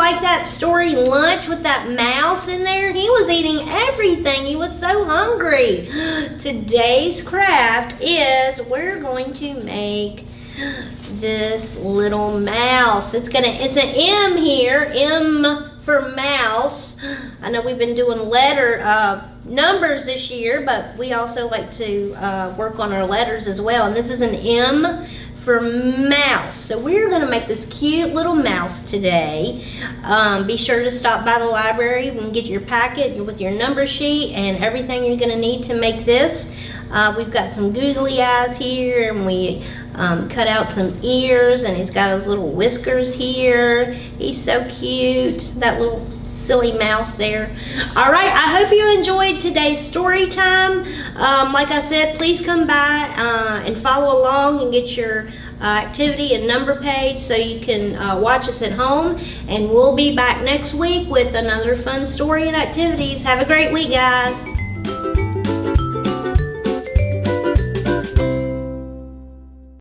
like that story lunch with that mouse in there? He was eating everything. He was so hungry. Today's craft is we're going to make this little mouse. It's an M here, M for mouse. I know we've been doing numbers this year, but we also like to work on our letters as well. And this is an M for mouse. So we're gonna make this cute little mouse today. Be sure to stop by the library and get your packet with your number sheet and everything you're gonna need to make this. We've got some googly eyes here, and we cut out some ears, and he's got his little whiskers here. He's so cute, that little silly mouse there. All right, I hope you enjoyed today's story time. Like I said, please come by and follow along and get your activity and number page so you can watch us at home, and we'll be back next week with another fun story and activities. Have a great week, guys.